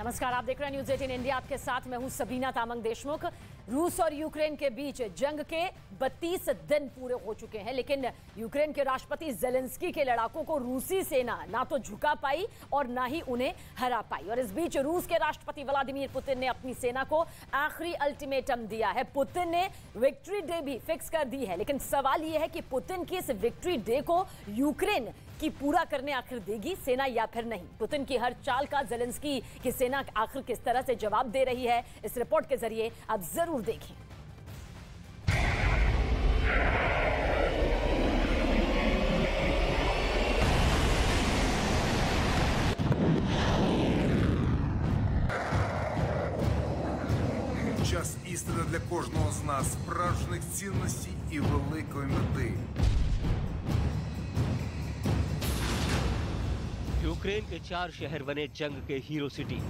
नमस्कार, आप देख रहे हैं न्यूज 18 इंडिया। आपके साथ मैं हूं सबीना तामंग देशमुख। रूस और यूक्रेन के बीच जंग के 32 दिन पूरे हो चुके हैं, लेकिन यूक्रेन के राष्ट्रपति जेलेंस्की के लड़ाकों को रूसी सेना ना तो झुका पाई और ना ही उन्हें हरा पाई। और इस बीच रूस के राष्ट्रपति व्लादिमीर पुतिन ने अपनी सेना को आखिरी अल्टीमेटम दिया है। पुतिन ने विक्ट्री डे भी फिक्स कर दी है, लेकिन सवाल यह है कि पुतिन की इस विक्ट्री डे को यूक्रेन की पूरा करने आखिर देगी सेना या फिर नहीं। पुतिन की हर चाल का जेलेंस्की की सेना आखिर किस तरह से जवाब दे रही है, इस रिपोर्ट के जरिए आप जरूर देखें। Час істини для кожного з нас, справжніх цінностей і великої мети. यूक्रेन के 4 शहर बने जंग के हीरो सिटी।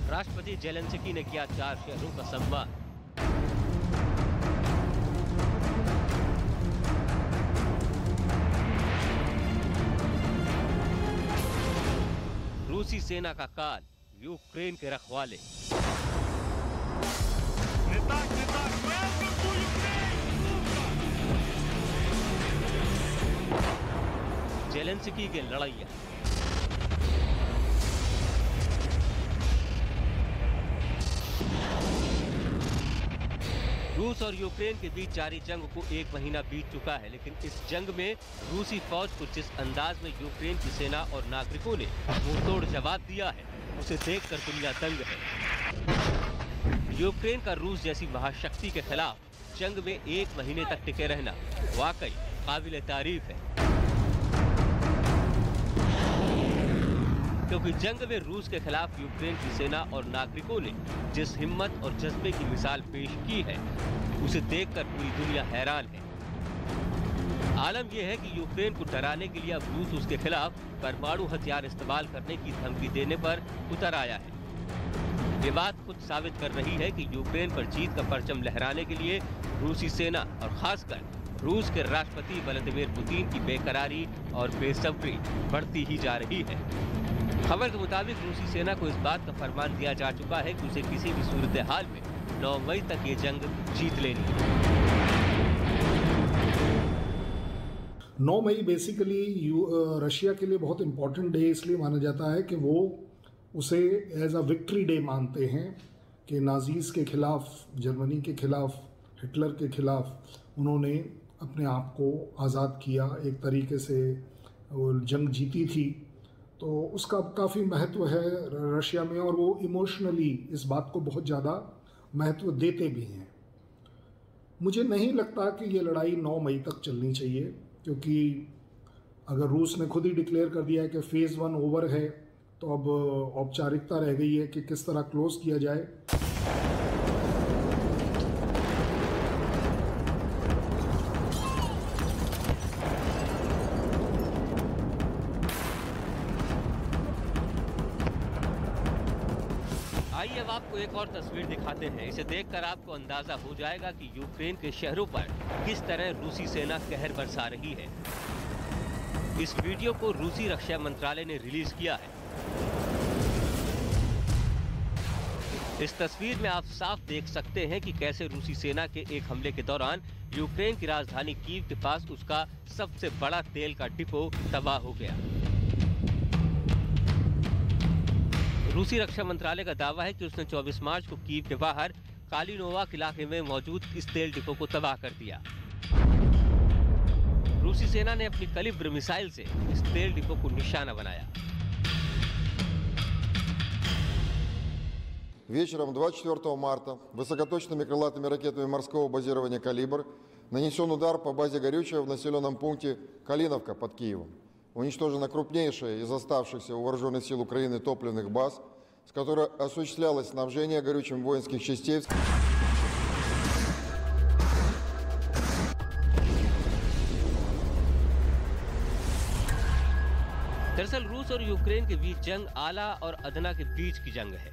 राष्ट्रपति जेलेंस्की ने किया 4 शहरों का सम्मान। रूसी सेना का काल, यूक्रेन के रखवाले। जेलेंस्की के लड़ैया। रूस और यूक्रेन के बीच जारी जंग को 1 महीना बीत चुका है, लेकिन इस जंग में रूसी फौज को जिस अंदाज में यूक्रेन की सेना और नागरिकों ने मुंहतोड़ जवाब दिया है, उसे देखकर दुनिया दंग है। यूक्रेन का रूस जैसी महाशक्ति के खिलाफ जंग में 1 महीने तक टिके रहना वाकई काबिल तारीफ है, क्योंकि जंग में रूस के खिलाफ यूक्रेन की सेना और नागरिकों ने जिस हिम्मत और जज्बे की मिसाल पेश की है, उसे देखकर पूरी दुनिया हैरान है। आलम यह है कि यूक्रेन को डराने के लिए अब रूस उसके खिलाफ परमाणु हथियार इस्तेमाल करने की धमकी देने पर उतर आया है। ये बात खुद साबित कर रही है कि यूक्रेन पर जीत का परचम लहराने के लिए रूसी सेना और खासकर रूस के राष्ट्रपति व्लादिमीर पुतिन की बेकरारी और बेसब्री बढ़ती ही जा रही है। खबर के मुताबिक रूसी सेना को इस बात का फरमान दिया जा चुका है कि उसे किसी भी सूरत हाल में 9 मई तक ये जंग जीत लेनी है। 9 मई बेसिकली रशिया के लिए बहुत इम्पोर्टेंट डे इसलिए माना जाता है कि वो उसे एज अ विक्ट्री डे मानते हैं कि नाजीज के खिलाफ, जर्मनी के खिलाफ, हिटलर के खिलाफ उन्होंने अपने आप को आज़ाद किया, एक तरीके से जंग जीती थी। तो उसका काफ़ी महत्व है रशिया में और वो इमोशनली इस बात को बहुत ज़्यादा महत्व देते भी हैं। मुझे नहीं लगता कि ये लड़ाई 9 मई तक चलनी चाहिए, क्योंकि अगर रूस ने खुद ही डिक्लेयर कर दिया है कि फ़ेज़ 1 ओवर है, तो अब औपचारिकता रह गई है कि किस तरह क्लोज़ किया जाए। आइए अब आपको एक और तस्वीर दिखाते हैं। इसे देखकर आपको अंदाजा हो जाएगा कि यूक्रेन के शहरों पर किस तरह रूसी सेना कहर बरसा रही है। इस वीडियो को रूसी रक्षा मंत्रालय ने रिलीज किया है। इस तस्वीर में आप साफ देख सकते हैं कि कैसे रूसी सेना के एक हमले के दौरान यूक्रेन की राजधानी कीव के पास उसका सबसे बड़ा तेल का डिपो तबाह हो गया। रूसी रक्षा मंत्रालय का दावा है कि उसने 24 मार्च को कीव के बाहर कालिनोवाक इलाके में मौजूद इस तेल डिपो को तबाह कर दिया। रूसी सेना ने अपनी कलिब्र मिसाइल से इस तेल डिपो को निशाना बनाया। Вечером 24 марта высокоточными крылатыми ракетами морского базирования «Калибр» нанесен удар по базе горючего в населенном пункте Калиновка под Киевом. Уничтожена крупнейшая из оставшихся у вооруженных сил Украины топливных баз, с которой осуществлялось снабжение горючим воинских частей. दरअसल रूस और यूक्रेन के बीच जंग आला और अदना के बीच की जंग है।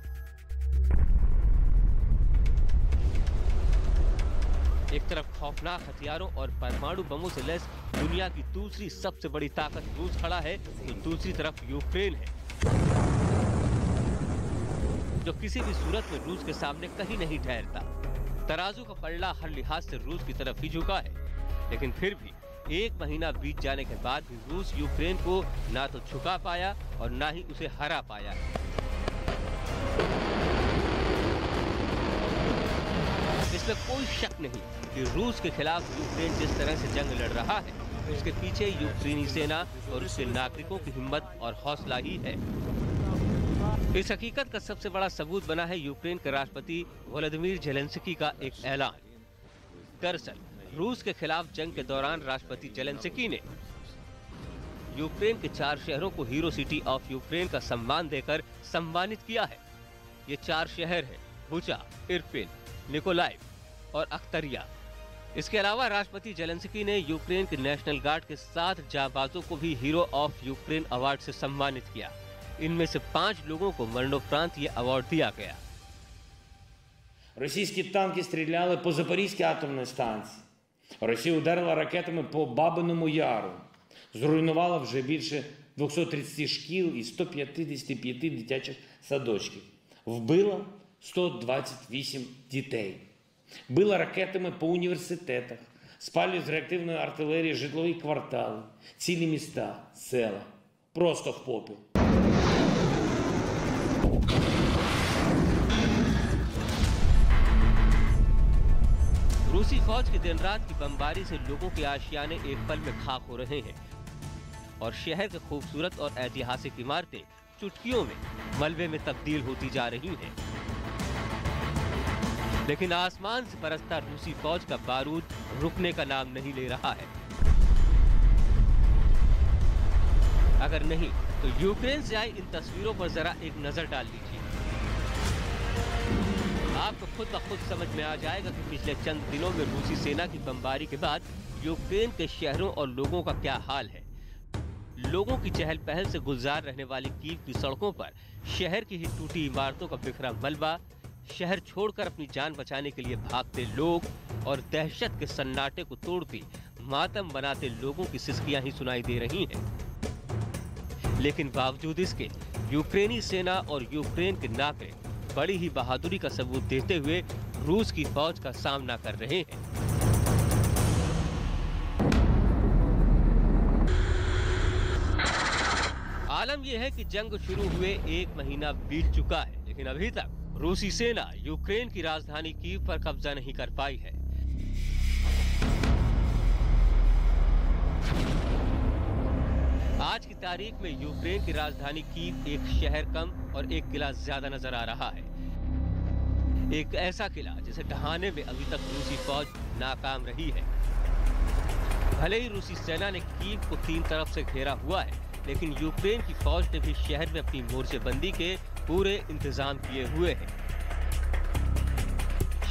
एक तरफ खौफनाक हथियारों और परमाणु बमों से लैस दुनिया की दूसरी सबसे बड़ी ताकत रूस खड़ा है, तो दूसरी तरफ यूक्रेन है, जो किसी भी सूरत में रूस के सामने कहीं नहीं ठहरता। तराजू का पलड़ा हर लिहाज से रूस की तरफ ही झुका है, लेकिन फिर भी एक महीना बीत जाने के बाद भी रूस यूक्रेन को ना तो झुका पाया और ना ही उसे हरा पाया। इसमें कोई शक नहीं कि रूस के खिलाफ यूक्रेन जिस तरह से जंग लड़ रहा है, उसके पीछे यूक्रेनी सेना और उसके नागरिकों की हिम्मत और हौसला ही है। इस हकीकत का सबसे बड़ा सबूत बना है यूक्रेन के राष्ट्रपति वोलोदिमीर ज़ेलेंस्की का एक ऐलान। दरअसल रूस के खिलाफ जंग के दौरान राष्ट्रपति ज़ेलेंस्की ने यूक्रेन के 4 शहरों को हीरो सिटी ऑफ यूक्रेन का सम्मान देकर सम्मानित किया है। ये 4 शहर हैं बुचा, इरपिन, निकोलाइव और अख्तरिया। इसके अलावा राष्ट्रपति ज़ेलेंस्की ने यूक्रेन के नेशनल गार्ड के 7 जाबाजों को भी हीरो ऑफ यूक्रेन अवार्ड से सम्मानित किया। इनमें से 5 लोगों को मरणोपरांत ये अवार्ड दिया गया। Російські танки стріляли по Запорізькій атомній станції. Росія ударила ракетами по Бабиному Яру. Зруйнувала вже більше 230 шкіл і 155 дитячих садочків. Вбила 128 дітей. Била ракетами по університетах. Спалює з реактивної артилерії житлові квартали, цілі міста, села. Просто в попіл. रूसी फौज की दिन रात की बमबारी से लोगों के आशियाने एक पल में खाक हो रहे हैं और शहर के खूबसूरत और ऐतिहासिक इमारतें चुटकियों में मलबे में तब्दील होती जा रही हैं। लेकिन आसमान से बरसता रूसी फौज का बारूद रुकने का नाम नहीं ले रहा है। अगर नहीं तो यूक्रेन से आई इन तस्वीरों पर जरा एक नजर डाल लीजिए। आपको खुद ब खुद समझ में आ जाएगा कि पिछले चंद दिनों में रूसी सेना की बमबारी के बाद यूक्रेन के शहरों और लोगों का क्या हाल है। लोगों की चहल पहल से गुलजार रहने वाली कीव की सड़कों पर शहर की ही टूटी इमारतों का बिखरा मलबा, शहर छोड़कर अपनी जान बचाने के लिए भागते लोग और दहशत के सन्नाटे को तोड़ती मातम बनाते लोगों की सिसकियां ही सुनाई दे रही हैं। लेकिन बावजूद इसके यूक्रेनी सेना और यूक्रेन के नागरिक बड़ी ही बहादुरी का सबूत देते हुए रूस की फौज का सामना कर रहे हैं। आलम यह है कि जंग शुरू हुए 1 महीना बीत चुका है, लेकिन अभी तक रूसी सेना यूक्रेन की राजधानी कीव पर कब्जा नहीं कर पाई है। आज की तारीख में यूक्रेन की राजधानी कीव एक शहर कम और एक किला ज्यादा नजर आ रहा है। एक ऐसा किला जिसे ढहाने में अभी तक रूसी फौज नाकाम रही है। भले ही रूसी सेना ने कीव को 3 तरफ से घेरा हुआ है, लेकिन यूक्रेन की फौज ने भी शहर में अपनी मोर्चेबंदी के पूरे इंतजाम किए हुए हैं।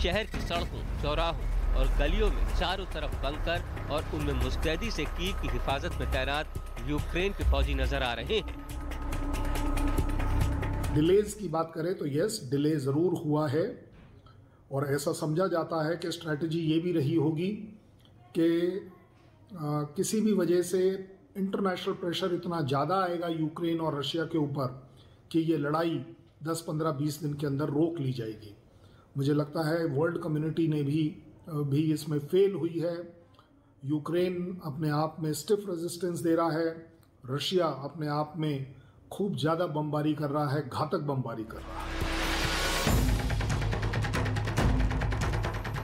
शहर की सड़कों, चौराहों और गलियों में चारों तरफ बंकर और उनमें मुस्तैदी से कीव की हिफाजत में तैनात यूक्रेन के फौजी नजर आ रहे हैं। डिलेज की बात करें तो यस, डिले ज़रूर हुआ है और ऐसा समझा जाता है कि स्ट्रैटेजी ये भी रही होगी कि किसी भी वजह से इंटरनेशनल प्रेशर इतना ज़्यादा आएगा यूक्रेन और रशिया के ऊपर कि ये लड़ाई 10, 15, 20 दिन के अंदर रोक ली जाएगी। मुझे लगता है वर्ल्ड कम्युनिटी ने भी इसमें फेल हुई है। यूक्रेन अपने आप में स्टिफ रेजिस्टेंस दे रहा है, रशिया अपने आप में खूब ज़्यादा बमबारी कर रहा है, घातक बमबारी कर रहा है।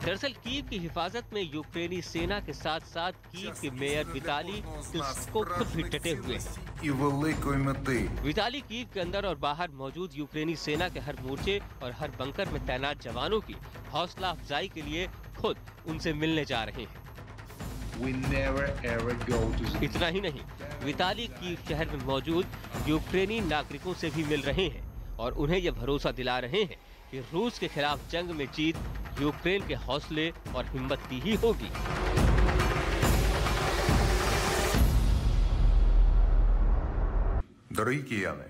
दरअसल कीव की हिफाजत में यूक्रेनी सेना के साथ साथ कीव के मेयर विताली क्लिचको खुद भी डटे हुए हैं। विताली कीव के अंदर और बाहर मौजूद यूक्रेनी सेना के हर मोर्चे और हर बंकर में तैनात जवानों की हौसला अफजाई के लिए खुद उनसे मिलने जा रहे हैं। इतना ही नहीं, विताली कीव शहर में मौजूद यूक्रेनी नागरिकों से भी मिल रहे हैं और उन्हें यह भरोसा दिला रहे हैं कि रूस के खिलाफ जंग में जीत यूक्रेन के हौसले और हिम्मत की ही होगी। Дорогі кияни,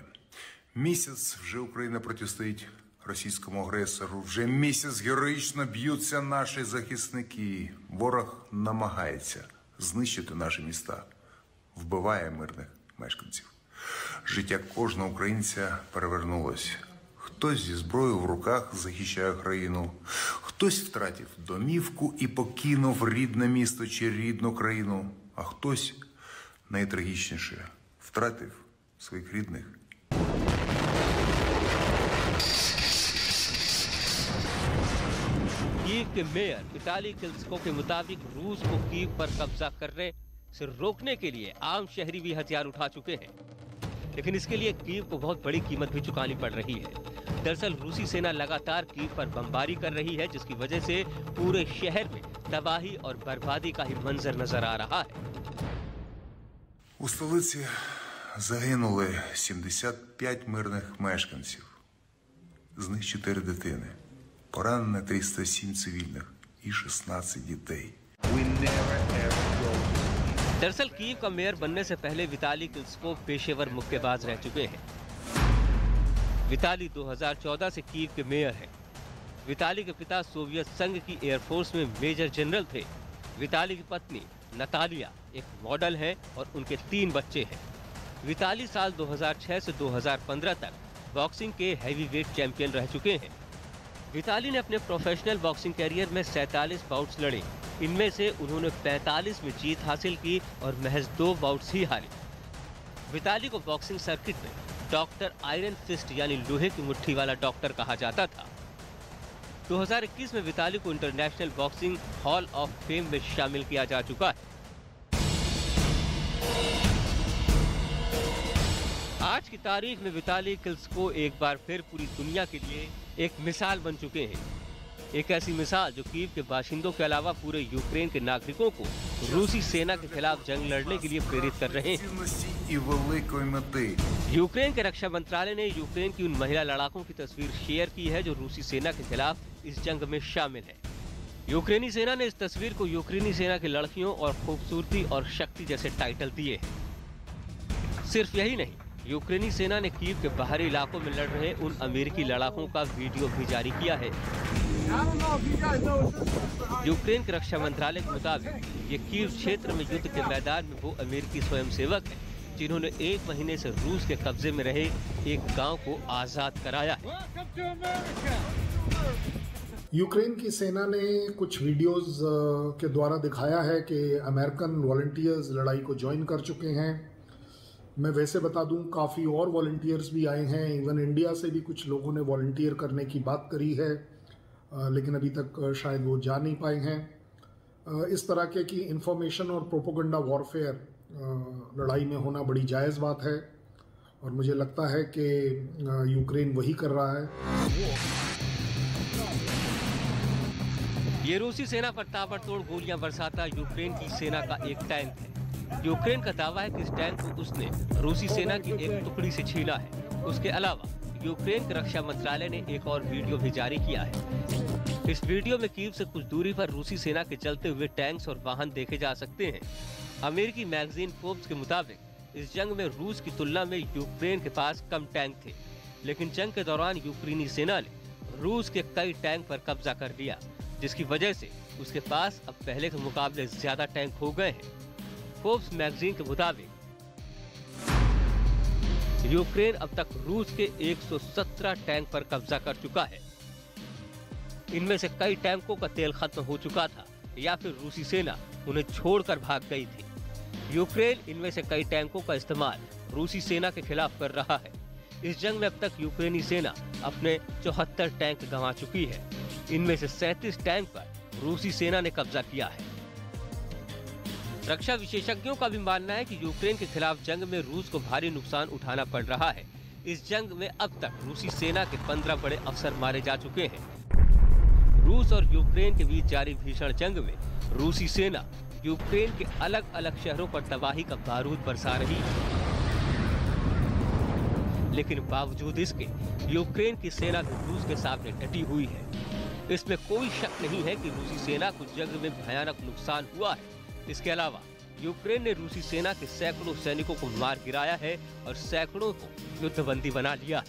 місяць вже Україна протистоїть російському агресору. Вже місяць героїчно б'ються наші захисники. Ворог намагається знищити наші міста, вбиває мирних мешканців. Життя кожного українця перевернулося. Хтось зі зброєю в руках захищає країну, хтось втратив домівку і покинув рідне місто чи рідну країну, а хтось, найтрагічніше, втратив своїх рідних. कीव के मेयर विताली क्लिचको के मुताबिक रूस को कीव पर कब्जा करने से रोकने के लिए आम शहरी भी हथियार उठा चुके हैं, लेकिन इसके लिए कीव को बहुत बड़ी कीमत भी चुकानी पड़ रही है। दरअसल रूसी सेना लगातार कीव पर बमबारी कर रही है, जिसकी वजह से पूरे शहर में तबाही और बर्बादी का ही मंजर नजर आ रहा है। У столиці загинули 75 мирних мешканців, з них 4 дитини. Поранено 307 цивільних і 16 дітей. दरअसल कीव का मेयर बनने से पहले विताली क्लिचको पेशेवर मुक्केबाज रह चुके हैं। विताली 2014 से कीव के मेयर हैं। विताली के पिता सोवियत संघ की एयरफोर्स में मेजर जनरल थे। विताली की पत्नी नतालिया एक मॉडल है और उनके 3 बच्चे हैं। विताली साल 2006 से 2015 तक बॉक्सिंग के हैवीवेट चैंपियन रह चुके हैं। विताली ने अपने प्रोफेशनल बॉक्सिंग कैरियर में 47 बाउट्स लड़े। इनमें से उन्होंने 45 में जीत हासिल की और महज 2 बाउट्स ही हारे। विताली को बॉक्सिंग सर्किट में डॉक्टर आयरन फिस्ट यानी लोहे की मुट्ठी वाला डॉक्टर कहा जाता था। 2021 में विताली को international boxing hall of fame में शामिल किया जा चुका है। आज की तारीख में विताली क्लिचको एक बार फिर पूरी दुनिया के लिए एक मिसाल बन चुके हैं। एक ऐसी मिसाल जो कीव के बाशिंदों के अलावा पूरे यूक्रेन के नागरिकों को रूसी सेना के खिलाफ जंग लड़ने के लिए प्रेरित कर रहे हैं। Цінності і великої мети. यूक्रेन के रक्षा मंत्रालय ने यूक्रेन की उन महिला लड़ाकों की तस्वीर शेयर की है जो रूसी सेना के खिलाफ इस जंग में शामिल है। यूक्रेनी सेना ने इस तस्वीर को यूक्रेनी सेना की लड़कियों और खूबसूरती और शक्ति जैसे टाइटल दिए हैं। सिर्फ यही नहीं, यूक्रेनी सेना ने कीव के बाहरी इलाकों में लड़ रहे उन अमेरिकी लड़ाकों का वीडियो भी जारी किया है। यूक्रेन के रक्षा मंत्रालय के मुताबिक ये कीव क्षेत्र में युद्ध के मैदान में वो अमेरिकी स्वयंसेवक हैं जिन्होंने 1 महीने से रूस के कब्जे में रहे एक गांव को आजाद कराया है। यूक्रेन की सेना ने कुछ वीडियोस के द्वारा दिखाया है कि अमेरिकन वॉलंटियर्स लड़ाई को ज्वाइन कर चुके हैं। मैं वैसे बता दूं, काफ़ी और वॉलंटियर्स भी आए हैं। इवन इंडिया से भी कुछ लोगों ने वॉलंटियर करने की बात करी है, लेकिन अभी तक शायद वो जा नहीं पाए हैं। इस तरह के की इंफॉर्मेशन और प्रोपोगंडा वॉरफेयर लड़ाई में होना बड़ी जायज़ बात है और मुझे लगता है कि यूक्रेन वही कर रहा है। ये रूसी सेना पर ताबड़तोड़ गोलियां बरसाता यूक्रेन की सेना का एक टैंक है। यूक्रेन का दावा है कि इस टैंक को उसने रूसी सेना की एक टुकड़ी से छीना है। उसके अलावा यूक्रेन के रक्षा मंत्रालय ने एक और वीडियो भी जारी किया है। इस वीडियो में कीव से कुछ दूरी पर रूसी सेना के चलते हुए टैंक्स और वाहन देखे जा सकते हैं। अमेरिकी मैगजीन फोर्ब्स के मुताबिक इस जंग में रूस की तुलना में यूक्रेन के पास कम टैंक थे, लेकिन जंग के दौरान यूक्रेनी सेना ने रूस के कई टैंक पर कब्जा कर लिया, जिसकी वजह से उसके पास अब पहले के मुकाबले ज्यादा टैंक हो गए हैं। फोर्ब्स मैगजीन के मुताबिक यूक्रेन अब तक रूस के 117 टैंक पर कब्जा कर चुका है। इनमें से कई टैंकों का तेल खत्म हो चुका था या फिर रूसी सेना उन्हें छोड़कर भाग गई थी। यूक्रेन इनमें से कई टैंकों का इस्तेमाल रूसी सेना के खिलाफ कर रहा है। इस जंग में अब तक यूक्रेनी सेना अपने 74 टैंक गंवा चुकी है। इनमें से 37 टैंक पर रूसी सेना ने कब्जा किया है। रक्षा विशेषज्ञों का भी मानना है कि यूक्रेन के खिलाफ जंग में रूस को भारी नुकसान उठाना पड़ रहा है। इस जंग में अब तक रूसी सेना के 15 बड़े अफसर मारे जा चुके हैं। रूस और यूक्रेन के बीच जारी भीषण जंग में रूसी सेना यूक्रेन के अलग अलग शहरों पर तबाही का बारूद बरसा रही है, लेकिन बावजूद इसके यूक्रेन की सेना रूस के सामने डटी हुई है। इसमें कोई शक नहीं है कि रूसी सेना को जंग में भयानक नुकसान हुआ है। इसके अलावा यूक्रेन ने रूसी सेना के सैकड़ों सैनिकों को मार गिराया है और सैकड़ों को युद्धबंदी बना लिया।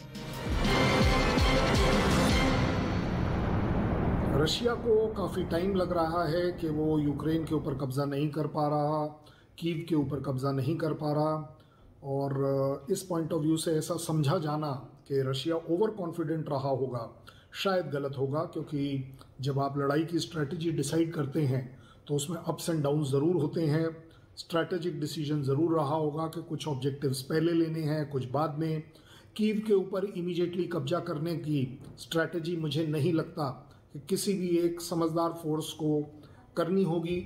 रशिया को काफ़ी टाइम लग रहा है कि वो यूक्रेन के ऊपर कब्ज़ा नहीं कर पा रहा, कीव के ऊपर कब्ज़ा नहीं कर पा रहा, और इस पॉइंट ऑफ व्यू से ऐसा समझा जाना कि रशिया ओवर कॉन्फिडेंट रहा होगा शायद गलत होगा, क्योंकि जब आप लड़ाई की स्ट्रैटेजी डिसाइड करते हैं तो उसमें अप्स एंड डाउन ज़रूर होते हैं। स्ट्रैटेजिक डिसीजन ज़रूर रहा होगा कि कुछ ऑब्जेक्टिव्स पहले लेने हैं, कुछ बाद में। कीव के ऊपर इमीडिएटली कब्जा करने की स्ट्रैटेजी मुझे नहीं लगता कि किसी भी एक समझदार फोर्स को करनी होगी।